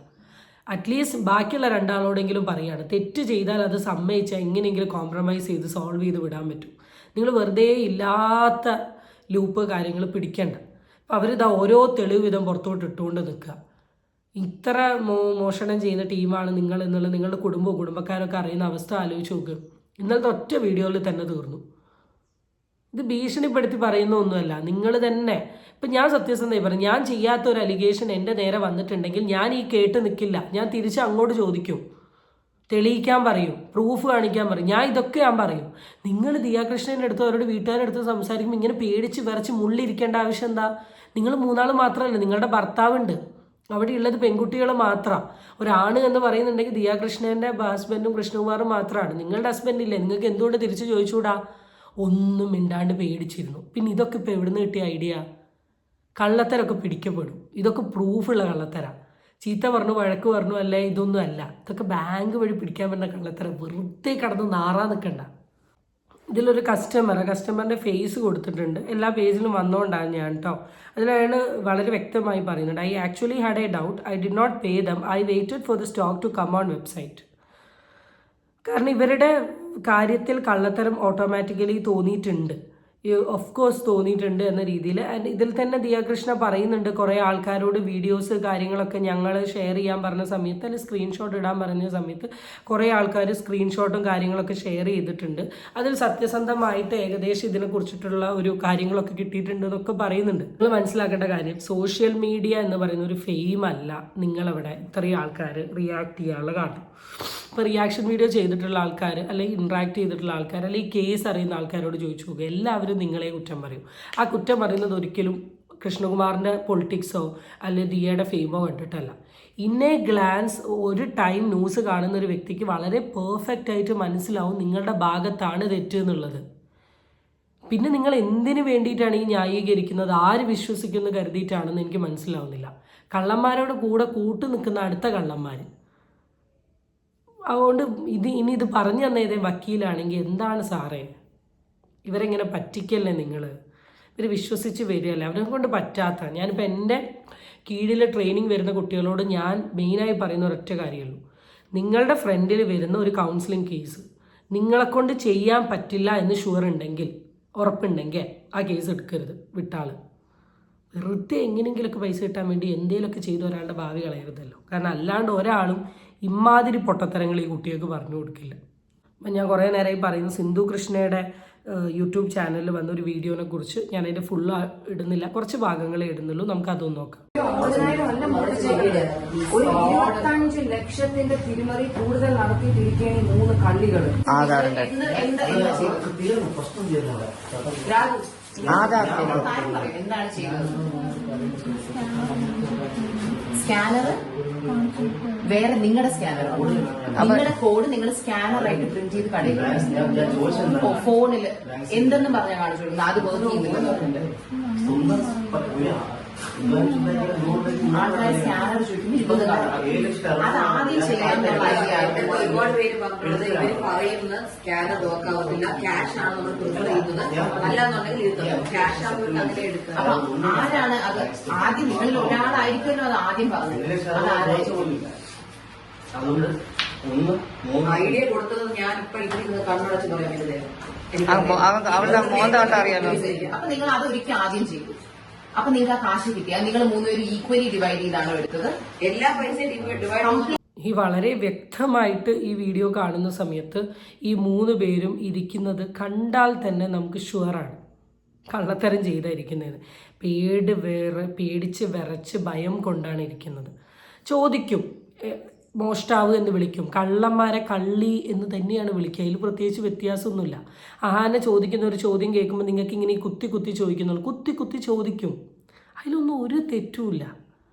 അറ്റ്ലീസ്റ്റ് ബാക്കിയുള്ള 2 ആളോടെങ്കിലും പറയുകയാണ്, തെറ്റ് ചെയ്താൽ അത് സമ്മതിച്ചാൽ എങ്ങനെയെങ്കിലും കോംപ്രമൈസ് ചെയ്ത് സോൾവ് ചെയ്ത് വിടാൻ പറ്റും. നിങ്ങൾ വെറുതെ ഇല്ലാത്ത ലൂപ്പ് കാര്യങ്ങൾ പിടിക്കണ്ട. അപ്പോൾ അവരിതാ ഓരോ തെളിവ് വിധം പുറത്തോട്ട് ഇട്ടുകൊണ്ട് നിൽക്കുക. ഇത്ര മോഷണം ചെയ്യുന്ന ടീമാണ് നിങ്ങൾ എന്നുള്ളത് നിങ്ങളുടെ കുടുംബക്കാരൊക്കെ അറിയുന്ന അവസ്ഥ ആലോചിച്ച് നോക്കുക. ഇന്നലത്തെ ഒറ്റ വീഡിയോയിൽ തന്നെ തീർന്നു. ഇത് ഭീഷണിപ്പെടുത്തി പറയുന്ന ഒന്നുമല്ല, നിങ്ങൾ തന്നെ. ഇപ്പം ഞാൻ സത്യസന്ധമായി പറയും, ഞാൻ ചെയ്യാത്ത ഒരു അലിഗേഷൻ എൻ്റെ നേരെ വന്നിട്ടുണ്ടെങ്കിൽ ഞാൻ ഈ കേട്ട് നിൽക്കില്ല. ഞാൻ തിരിച്ച് അങ്ങോട്ട് ചോദിക്കും, തെളിയിക്കാൻ പറയും, പ്രൂഫ് കാണിക്കാൻ പറയും. ഞാൻ പറയും. നിങ്ങൾ ദിയാകൃഷ്ണൻ്റെ അടുത്ത് അവരുടെ വീട്ടുകാരുടെ അടുത്ത് സംസാരിക്കുമ്പോൾ ഇങ്ങനെ പേടിച്ച് വിറച്ച് മുള്ളിരിക്കേണ്ട ആവശ്യം എന്താ? നിങ്ങൾ 3 ആൾ മാത്രമല്ല, നിങ്ങളുടെ ഭർത്താവുണ്ട്. അവിടെ ഉള്ളത് പെൺകുട്ടികൾ മാത്രമാണ്. ഒരാണ് എന്ന് പറയുന്നുണ്ടെങ്കിൽ ദിയാകൃഷ്ണൻ്റെ ഹസ്ബൻഡും കൃഷ്ണകുമാറും മാത്രമാണ്. നിങ്ങളുടെ ഹസ്ബൻഡില്ലേ? നിങ്ങൾക്ക് എന്തുകൊണ്ട് തിരിച്ച് ചോദിച്ചുകൂടാ? ഒന്നും മിണ്ടാണ്ട് പേടിച്ചിരുന്നു. പിന്നെ ഇതൊക്കെ ഇപ്പോൾ എവിടെ നിന്ന് കിട്ടിയ ഐഡിയ? കള്ളത്തരമൊക്കെ പിടിക്കപ്പെടും. ഇതൊക്കെ പ്രൂഫുള്ള കള്ളത്തര. ചീത്ത പറഞ്ഞു, വഴക്ക് പറഞ്ഞു, അല്ലേ ഇതൊന്നും അല്ല. ഇതൊക്കെ ബാങ്ക് വഴി പിടിക്കാൻ പറ്റുന്ന കള്ളത്തരം. വെറുതെ കടന്ന് നാറാൻ നിൽക്കണ്ട. ഇതിലൊരു കസ്റ്റമറിൻ്റെ ഫേസ് കൊടുത്തിട്ടുണ്ട്. എല്ലാ പേജിലും വന്നുകൊണ്ടാണ് ഞാൻ കേട്ടോ. അതിലാണ് വളരെ വ്യക്തമായി പറയുന്നുണ്ട്, I actually had a doubt, I did not pay them, I waited for the stock to come on website. കാരണം ഇവരുടെ കാര്യത്തിൽ കള്ളത്തരം ഓട്ടോമാറ്റിക്കലി തോന്നിയിട്ടുണ്ട്, ഓഫ് കോഴ്സ് തോന്നിയിട്ടുണ്ട് എന്ന രീതിയിൽ. ആൻഡ് ഇതിൽ തന്നെ ദിയാകൃഷ്ണ പറയുന്നുണ്ട്, കുറേ ആൾക്കാരോട് വീഡിയോസ് കാര്യങ്ങളൊക്കെ ഞങ്ങൾ ഷെയർ ചെയ്യാൻ പറഞ്ഞ സമയത്ത്, അല്ലെങ്കിൽ സ്ക്രീൻഷോട്ട് ഇടാൻ പറഞ്ഞ സമയത്ത് കുറേ ആൾക്കാർ സ്ക്രീൻഷോട്ടും കാര്യങ്ങളൊക്കെ ഷെയർ ചെയ്തിട്ടുണ്ട്. അതിൽ സത്യസന്ധമായിട്ട് ഏകദേശം ഇതിനെക്കുറിച്ചിട്ടുള്ള ഒരു കാര്യങ്ങളൊക്കെ കിട്ടിയിട്ടുണ്ട് എന്നൊക്കെ പറയുന്നുണ്ട്. നിങ്ങൾ മനസ്സിലാക്കേണ്ട കാര്യം, സോഷ്യൽ മീഡിയ എന്ന് പറയുന്ന ഒരു ഫെയിം അല്ല നിങ്ങളവിടെ ഇത്രയും ആൾക്കാർ റിയാക്ട് ചെയ്യാനുള്ള കാരണം. ഇപ്പോൾ റിയാക്ഷൻ വീഡിയോ ചെയ്തിട്ടുള്ള ആൾക്കാർ, അല്ലെങ്കിൽ ഇൻട്രാക്ട് ചെയ്തിട്ടുള്ള ആൾക്കാർ, അല്ലെങ്കിൽ കേസ് അറിയുന്ന ആൾക്കാരോട് ചോദിച്ചു നോക്കുക, എല്ലാവരും നിങ്ങളെ കുറ്റം പറയും. ആ കുറ്റം പറയുന്നത് ഒരിക്കലും കൃഷ്ണകുമാറിൻ്റെ പൊളിറ്റിക്സോ അല്ലെങ്കിൽ ദിയയുടെ ഫെയിമോ കണ്ടിട്ടല്ല. ഇൻ എ ഗ്ലാൻസ് ഒരു ടൈം ന്യൂസ് കാണുന്ന ഒരു വ്യക്തിക്ക് വളരെ പെർഫെക്റ്റ് ആയിട്ട് മനസ്സിലാവും നിങ്ങളുടെ ഭാഗത്താണ് തെറ്റ് എന്നുള്ളത്. പിന്നെ നിങ്ങൾ എന്തിനു വേണ്ടിയിട്ടാണ് ഈ ന്യായീകരിക്കുന്നത്? ആര് വിശ്വസിക്കുമെന്ന് കരുതിയിട്ടാണെന്ന് എനിക്ക് മനസ്സിലാവുന്നില്ല. കള്ളന്മാരോട് കൂടെ കൂട്ടു നിൽക്കുന്ന അടുത്ത കള്ളന്മാർ. അതുകൊണ്ട് ഇത് പറഞ്ഞു തന്ന ഇതേ വക്കീലാണെങ്കിൽ എന്താണ് സാറേ, ഇവരെങ്ങനെ പറ്റിക്കല്ലേ നിങ്ങൾ? ഇവർ വിശ്വസിച്ച് വരികയല്ലേ, അവരെ കൊണ്ട് പറ്റാത്ത. ഞാനിപ്പോൾ എൻ്റെ കീഴിൽ ട്രെയിനിങ് വരുന്ന കുട്ടികളോട് ഞാൻ മെയിനായി പറയുന്ന ഒരൊറ്റ കാര്യമുള്ളൂ, നിങ്ങളുടെ ഫ്രണ്ടിൽ വരുന്ന ഒരു കൗൺസിലിംഗ് കേസ് നിങ്ങളെക്കൊണ്ട് ചെയ്യാൻ പറ്റില്ല എന്ന് ഷുവർ ഉണ്ടെങ്കിൽ, ഉറപ്പുണ്ടെങ്കിൽ ആ കേസ് എടുക്കരുത്, വിട്ടാൾ. വെറുതെ എങ്ങനെയെങ്കിലുമൊക്കെ പൈസ കിട്ടാൻ വേണ്ടി എന്തെങ്കിലുമൊക്കെ ചെയ്ത് ഒരാളുടെ ഭാവി കളയരുതല്ലോ. കാരണം അല്ലാണ്ട് ഒരാളും ഇമാതിരി പൊട്ടത്തരങ്ങൾ ഈ കുട്ടികൾക്ക് പറഞ്ഞു കൊടുക്കില്ല. അപ്പം ഞാൻ കുറേ നേരമായി പറയുന്നു, സിന്ധു കൃഷ്ണയുടെ യൂട്യൂബ് ചാനലിൽ വന്ന ഒരു വീഡിയോനെ കുറിച്ച്. ഞാൻ അതിൻ്റെ ഫുള്ള് ഇടുന്നില്ല, കുറച്ച് ഭാഗങ്ങളെ ഇടുന്നുള്ളൂ. നമുക്ക് അതൊന്ന് നോക്കാം. 25 ലക്ഷത്തിന്റെ തിരിമറി കൂടുതൽ നടത്തിയിട്ടിരിക്കുകയാണ് ഈ 3 കള്ളികൾ. എന്താണ് ചെയ്യുന്നത്? സ്കാനർ വേറെ, നിങ്ങളുടെ സ്കാനർ, നിങ്ങളുടെ കോഡ് നിങ്ങൾ സ്കാനറായിട്ട് പ്രിന്റ് ചെയ്ത് കടയിൽ ഫോണിൽ എന്തെന്ന് പറഞ്ഞാൽ കാണിച്ചു കൊടുക്കുന്നത്. അത് വർക്ക് ചെയ്യുന്നില്ല. ആൾക്കാർ സ്കാനർ ചോദിക്കുമ്പോൾ ഒന്ന് കാണണം. അത് ആദ്യം ചെയ്യാനുള്ള ഐഡിയ. ഒരുപാട് പേര് പറഞ്ഞിട്ടുള്ളത് ഇവര് പറയുന്ന സ്കാനർ നോക്കാവുന്നില്ല, ക്യാഷ് ആണ് നമ്മൾ പ്രിഫർ ചെയ്യുന്നത്, അല്ലാന്നുണ്ടെങ്കിൽ ഇത് ക്യാഷ് ആവുമ്പോൾ അങ്ങനെ എടുക്കുക. അപ്പൊ ആരാണ് അത് ആദ്യം? നിങ്ങളിൽ ഒരാളായിരിക്കുമല്ലോ അത് ആദ്യം പറഞ്ഞത്. അത് ആരായിച്ചോളില്ല. ഐഡിയ കൊടുത്തത് ഞാൻ ഇപ്പൊ ഇവിടെ കണ്ണടച്ച് പറയാൻ പറ്റുന്നത്. അവളുടെ മോന്ത കണ്ട അറിയാലോ. അപ്പൊ നിങ്ങൾ അത് ഒരിക്കലും ആദ്യം ചെയ്തു. അപ്പൊ നിങ്ങൾക്ക് ആ കാശ് കിട്ടിയ നിങ്ങൾ 3 പേരും ഈക്വലി ഡിവൈഡ് ചെയ്താണോ എടുത്തത്? എല്ലാ പൈസയും ഡിവൈഡ്. ഈ വളരെ വ്യക്തമായിട്ട് ഈ വീഡിയോ കാണുന്ന സമയത്ത് ഈ 3 പേരും ഇരിക്കുന്നത് കണ്ടാൽ തന്നെ നമുക്ക് ഷുവറാണ് കള്ളത്തരം ചെയ്തായിരിക്കുന്നത്. പേടിച്ച് വിറച്ച് ഭയം കൊണ്ടാണ് ഇരിക്കുന്നത്. ചോദിക്കും, മോഷ്ടാവ് എന്ന് വിളിക്കും, കള്ളന്മാരെ കള്ളി എന്ന് തന്നെയാണ് വിളിക്കുക. അതിൽ പ്രത്യേകിച്ച് വ്യത്യാസമൊന്നുമില്ല. ആഹാനെ ചോദിക്കുന്ന ഒരു ചോദ്യം കേൾക്കുമ്പോൾ നിങ്ങൾക്ക് ഇങ്ങനെ കുത്തി ചോദിക്കുന്നുള്ളൂ. കുത്തി ചോദിക്കും, അതിലൊന്നും ഒരു തെറ്റുമില്ല.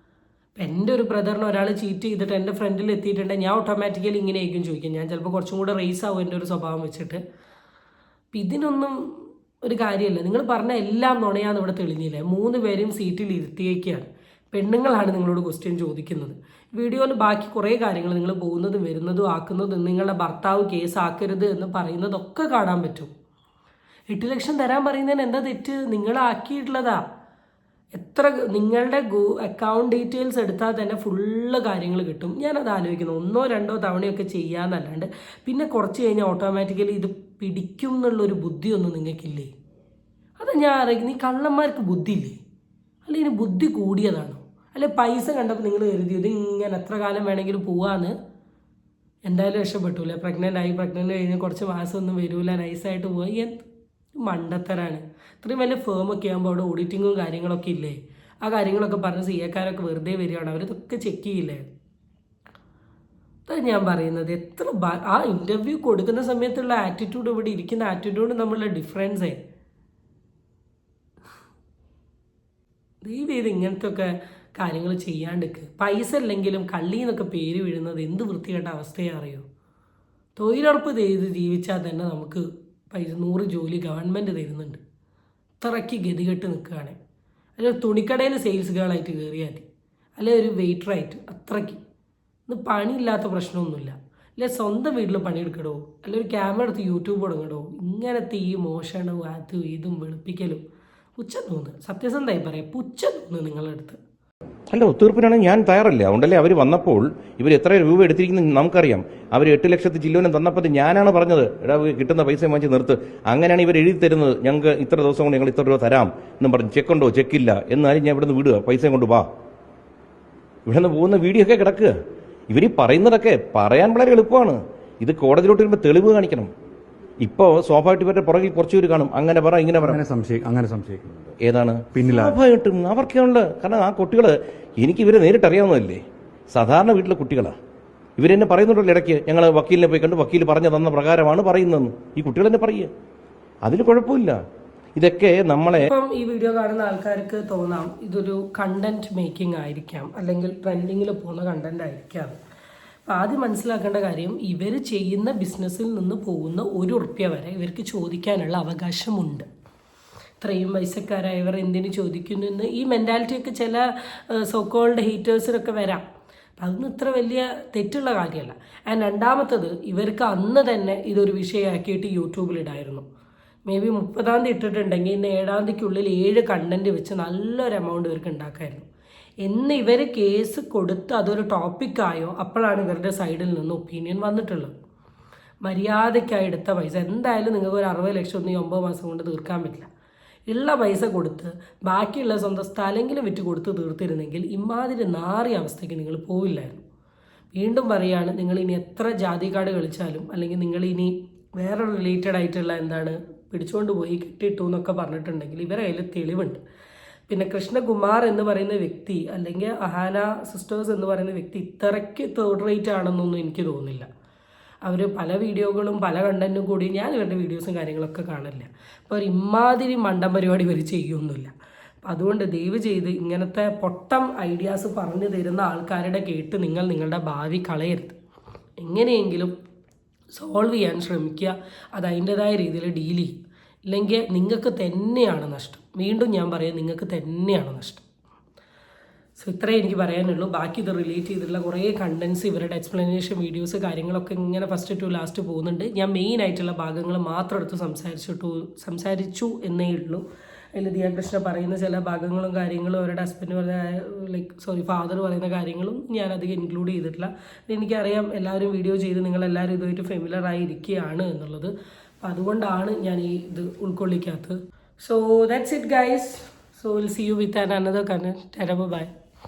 ഇപ്പം എൻ്റെ ഒരു ബ്രദറിന് ഒരാൾ ചീറ്റ് ചെയ്തിട്ട് എൻ്റെ ഫ്രണ്ടിൽ എത്തിയിട്ടുണ്ടെങ്കിൽ ഞാൻ ഓട്ടോമാറ്റിക്കലി ഇങ്ങനെ ആയിരിക്കും ചോദിക്കും. ഞാൻ ചിലപ്പോൾ കുറച്ചും കൂടെ റേസ് ആവും എൻ്റെ ഒരു സ്വഭാവം വെച്ചിട്ട്. അപ്പം ഇതിനൊന്നും ഒരു കാര്യമല്ല. നിങ്ങൾ പറഞ്ഞ എല്ലാം നുണയാന്ന് ഇവിടെ തെളിഞ്ഞില്ലേ. 3 പേരെയും സീറ്റിൽ ഇരുത്തിയേക്കാണ്. പെണ്ണുങ്ങളാണ് നിങ്ങളോട് ക്വസ്റ്റ്യൻ ചോദിക്കുന്നത്. വീഡിയോയിൽ ബാക്കി കുറേ കാര്യങ്ങൾ നിങ്ങൾ പോകുന്നതും വരുന്നതും ആക്കുന്നതും നിങ്ങളുടെ ഭർത്താവ് കേസ് ആക്കരുത് എന്ന് പറയുന്നതൊക്കെ കാണാൻ പറ്റും. 8 ലക്ഷം തരാൻ പറയുന്നതിന് എന്താ തെറ്റ്? നിങ്ങളാക്കിയിട്ടുള്ളതാ. എത്ര നിങ്ങളുടെ അക്കൗണ്ട് ഡീറ്റെയിൽസ് എടുത്താൽ തന്നെ ഫുള്ള് കാര്യങ്ങൾ കിട്ടും. ഞാനത് ആലോചിക്കുന്നു, 1 2 തവണയൊക്കെ ചെയ്യാന്നല്ലാണ്ട് പിന്നെ കുറച്ച് കഴിഞ്ഞാൽ ഓട്ടോമാറ്റിക്കലി ഇത് പിടിക്കും എന്നുള്ളൊരു ബുദ്ധിയൊന്നും നിങ്ങൾക്കില്ലേ? അത് ഞാൻ അറിയിക്കുന്നു. ഈ കള്ളന്മാർക്ക് ബുദ്ധിയില്ലേ? അല്ല ഇനി ബുദ്ധി കൂടിയതാണോ? അല്ലെ പൈസ കണ്ടപ്പോൾ നിങ്ങൾ കരുതിയത് ഇങ്ങനെ എത്ര കാലം വേണമെങ്കിലും പോവാന്ന്. എന്തായാലും രക്ഷപ്പെട്ടൂല്ലേ. പ്രഗ്നൻ്റ് കഴിഞ്ഞ് കുറച്ച് മാസമൊന്നും വരൂല, നൈസായിട്ട് പോയി. മണ്ടത്തരാണ്. ഇത്രയും വലിയ ഫേമൊക്കെ ആകുമ്പോൾ അവിടെ ഓഡിറ്റിങ്ങും കാര്യങ്ങളൊക്കെ ഇല്ലേ? ആ കാര്യങ്ങളൊക്കെ പറഞ്ഞ് സിഎക്കാരൊക്കെ വെറുതെ വരികയാണ്. അവരിതൊക്കെ ചെക്ക് ചെയ്യില്ലേ? അതാണ് ഞാൻ പറയുന്നത്. ആ ഇൻ്റർവ്യൂ കൊടുക്കുന്ന സമയത്തുള്ള ആറ്റിറ്റ്യൂഡ്, ഇവിടെ ഇരിക്കുന്ന ആറ്റിറ്റ്യൂഡ് തമ്മിലുള്ള ഡിഫറൻസേ. ദയവേത് ഇങ്ങനത്തെ ഒക്കെ കാര്യങ്ങൾ ചെയ്യാണ്ടിക്ക്. പൈസ ഇല്ലെങ്കിലും കള്ളിന്നൊക്കെ പേര് വീഴുന്നത് എന്ത് വൃത്തികെട്ട അവസ്ഥയെ അറിയോ? തൊഴിലുറപ്പ് ചെയ്ത് ജീവിച്ചാൽ തന്നെ നമുക്ക് 100 ജോലി ഗവൺമെൻറ് തരുന്നുണ്ട്. ഇത്രയ്ക്ക് ഗതികെട്ട് നിൽക്കുകയാണ്. അല്ലെങ്കിൽ തുണിക്കടയിൽ സെയിൽസ് ഗേളായിട്ട് കയറിയാൽ മതി, അല്ലെങ്കിൽ ഒരു വെയിറ്ററായിട്ട്. അത്രയ്ക്ക് ഇന്ന് പണിയില്ലാത്ത പ്രശ്നമൊന്നുമില്ല. അല്ലെ സ്വന്തം വീട്ടിൽ പണിയെടുക്കടോ, അല്ലെ ഒരു ക്യാമറ എടുത്ത് യൂട്യൂബ് തുടങ്ങടോ. ഇങ്ങനത്തെ ഈ മോഷണവും അതും ഇതും വെളുപ്പിക്കലും പുച്ഛം തോന്നുന്നു. സത്യസന്ധമായി പറയാം, പുച്ഛം തോന്നുന്നു നിങ്ങളുടെ അടുത്ത്. അല്ല, ഒത്തീർപ്പിനാണ് ഞാൻ തയ്യാറല്ല. അതുകൊണ്ടല്ലേ അവർ വന്നപ്പോൾ ഇവർ എത്ര രൂപ എടുത്തിരിക്കുന്നത് നമുക്കറിയാം. അവർ 8 ലക്ഷത്തി ചില്ലുവിനും തന്നപ്പോൾ ഞാനാണ് പറഞ്ഞത്, എടാ കിട്ടുന്ന പൈസ വാങ്ങിച്ച് നിർത്ത്. അങ്ങനെയാണ് ഇവർ എഴുതി തരുന്നത്. ഞങ്ങൾക്ക് ഇത്ര ദിവസം കൊണ്ട് ഞങ്ങൾ ഇത്ര രൂപ തരാം എന്നും പറഞ്ഞു. ചെക്കുണ്ടോ? ചെക്കില്ല. എന്നാലും ഞാൻ ഇവിടെ നിന്ന് വിടുക, പൈസയും കൊണ്ട് വാ. ഇവിടെ നിന്ന് പോകുന്ന വീഡിയോ ഒക്കെ കിടക്കുക. ഇവർ പറയുന്നതൊക്കെ പറയാൻ വളരെ എളുപ്പമാണ്. ഇത് കോടതിയിലോട്ട് വരുമ്പോൾ തെളിവ് കാണിക്കണം. ഇപ്പോൾ സ്വാഭാവികമായിട്ട് ഇവരുടെ പുറകിൽ കുറച്ചുപേര് കാണും, അങ്ങനെ പറ ഇങ്ങനെ പറ. അങ്ങനെ സംശയിക്കുന്നുണ്ട്. ഏതാണ് സ്വാഭാവികമായിട്ടും അവർക്കുള്ള? കാരണം ആ കുട്ടികൾ എനിക്ക് ഇവരെ നേരിട്ട് അറിയാവുന്നതല്ലേ. സാധാരണ വീട്ടിലെ കുട്ടികളാണ്. ഇവരെന്നെ പറയുന്നുണ്ടല്ലോ ഇടയ്ക്ക്, ഞങ്ങൾ വക്കീലിനെ പോയി കണ്ടു, വക്കീൽ പറഞ്ഞു തന്ന പ്രകാരമാണ് പറയുന്നതെന്ന്. ഈ കുട്ടികൾ തന്നെ പറയുക, അതിൽ കുഴപ്പമില്ല. ഇതൊക്കെ നമ്മളെ ഇപ്പം ഈ വീഡിയോ കാണുന്ന ആൾക്കാർക്ക് തോന്നാം ഇതൊരു കണ്ടന്റ് മേക്കിംഗ് ആയിരിക്കാം, അല്ലെങ്കിൽ ട്രെൻഡിങ്ങിൽ പോകുന്ന കണ്ടന്റ് ആയിരിക്കാം. അപ്പം ആദ്യം മനസ്സിലാക്കേണ്ട കാര്യം, ഇവർ ചെയ്യുന്ന ബിസിനസ്സിൽ നിന്ന് പോകുന്ന 1 ഉറുപ്പ്യ വരെ ഇവർക്ക് ചോദിക്കാനുള്ള അവകാശമുണ്ട്. ഇത്രയും പൈസക്കാരായവർ എന്തിനു ചോദിക്കുന്നു എന്ന് ഈ മെൻറ്റാലിറ്റിയൊക്കെ ചില സോക്കോൾഡ് ഹീറ്റേഴ്സിനൊക്കെ വരാം. അപ്പം അതൊന്നും ഇത്ര വലിയ തെറ്റുള്ള കാര്യമല്ല. ആൻഡ് രണ്ടാമത്തത്, ഇവർക്ക് അന്ന് തന്നെ ഇതൊരു വിഷയമാക്കിയിട്ട് യൂട്യൂബിലിടായിരുന്നു. മേ ബി 30-ാം തീയതി ഇട്ടിട്ടുണ്ടെങ്കിൽ ഇന്ന് 7-ാം തീയതിക്കുള്ളിൽ 7 കണ്ടന്റ് വെച്ച് നല്ലൊരു എമൗണ്ട് ഇവർക്ക് ഉണ്ടാക്കായിരുന്നു. എന്ന് ഇവർ കേസ് കൊടുത്ത് അതൊരു ടോപ്പിക്കായോ അപ്പോഴാണ് ഇവരുടെ സൈഡിൽ നിന്ന് ഒപ്പീനിയൻ വന്നിട്ടുള്ളത്. മര്യാദയ്ക്കായി എടുത്ത പൈസ എന്തായാലും നിങ്ങൾക്ക് ഒരു 60 ലക്ഷം ഒന്നും 9 മാസം കൊണ്ട് തീർക്കാൻ പറ്റില്ല. ഉള്ള പൈസ കൊടുത്ത് ബാക്കിയുള്ള സ്വന്തം സ്ഥലമെങ്കിലും വിറ്റ് കൊടുത്ത് തീർത്തിരുന്നെങ്കിൽ ഇമാതിരി നാറിയ അവസ്ഥയ്ക്ക് നിങ്ങൾ പോവില്ലായിരുന്നു. വീണ്ടും പറയുകയാണ്, നിങ്ങളിനി എത്ര ജാതി കാർഡ് കളിച്ചാലും, അല്ലെങ്കിൽ നിങ്ങളിനി വേറെ റിലേറ്റഡ് ആയിട്ടുള്ള പിടിച്ചുകൊണ്ട് പോയി കിട്ടിയിട്ടു എന്നൊക്കെ പറഞ്ഞിട്ടുണ്ടെങ്കിൽ ഇവരെ കയ്യിൽ തെളിവുണ്ട്. പിന്നെ കൃഷ്ണകുമാർ എന്ന് പറയുന്ന വ്യക്തി, അല്ലെങ്കിൽ അഹാന സിസ്റ്റേഴ്സ് എന്ന് പറയുന്ന വ്യക്തി ഇത്രയ്ക്ക് തേർഡ് റേറ്റ് ആണെന്നൊന്നും എനിക്ക് തോന്നുന്നില്ല. അവർ പല വീഡിയോകളും പല കണ്ടന്റും കൂടി ഞാൻ ഇവരുടെ വീഡിയോസും കാര്യങ്ങളൊക്കെ കാണില്ല. അപ്പോൾ ഒരു ഇമാതിരി മണ്ടം പരിപാടി ഇവർ ചെയ്യൊന്നുമില്ല. അപ്പം അതുകൊണ്ട് ദയവ് ചെയ്ത് ഇങ്ങനത്തെ പൊട്ടം ഐഡിയാസ് പറഞ്ഞു തരുന്ന ആൾക്കാരുടെ കേട്ട് നിങ്ങളുടെ ഭാവി കളയരുത്. എങ്ങനെയെങ്കിലും സോൾവ് ചെയ്യാൻ ശ്രമിക്കുക, അത് അതിൻ്റെതായ രീതിയിൽ ഡീൽ ചെയ്യും. ഇല്ലെങ്കിൽ നിങ്ങൾക്ക് തന്നെയാണ് നഷ്ടം. വീണ്ടും ഞാൻ പറയാം, നിങ്ങൾക്ക് തന്നെയാണ് നഷ്ടം. സോ ഇത്രയേ എനിക്ക് പറയാനുള്ളൂ. ബാക്കി ഇത് റിലേറ്റ് ചെയ്തിട്ടുള്ള കുറേ കണ്ടൻസ്, ഇവരുടെ എക്സ്പ്ലനേഷൻ വീഡിയോസ് കാര്യങ്ങളൊക്കെ ഇങ്ങനെ ഫസ്റ്റ് ടു ലാസ്റ്റ് പോകുന്നുണ്ട്. ഞാൻ മെയിൻ ആയിട്ടുള്ള ഭാഗങ്ങൾ മാത്രം എടുത്ത് സംസാരിച്ചു എന്നേ ഉള്ളൂ. അതിൽ ദിയാകൃഷ്ണ പറയുന്ന ചില ഭാഗങ്ങളും കാര്യങ്ങളും അവരുടെ ഹസ്ബൻഡ് ഫാദർ പറയുന്ന കാര്യങ്ങളും ഞാൻ അധികം ഇൻക്ലൂഡ് ചെയ്തിട്ടില്ല. എനിക്കറിയാം എല്ലാവരും വീഡിയോ ചെയ്ത് നിങ്ങളെല്ലാവരും ഇതുമായിട്ട് ഫെമിലർ ആയിരിക്കുകയാണ് എന്നുള്ളത്. അപ്പം അതുകൊണ്ടാണ് ഞാൻ ഈ ഇത് ഉൾക്കൊള്ളിക്കാത്തത്. So that's it guys. So we'll see you with another content. Bye.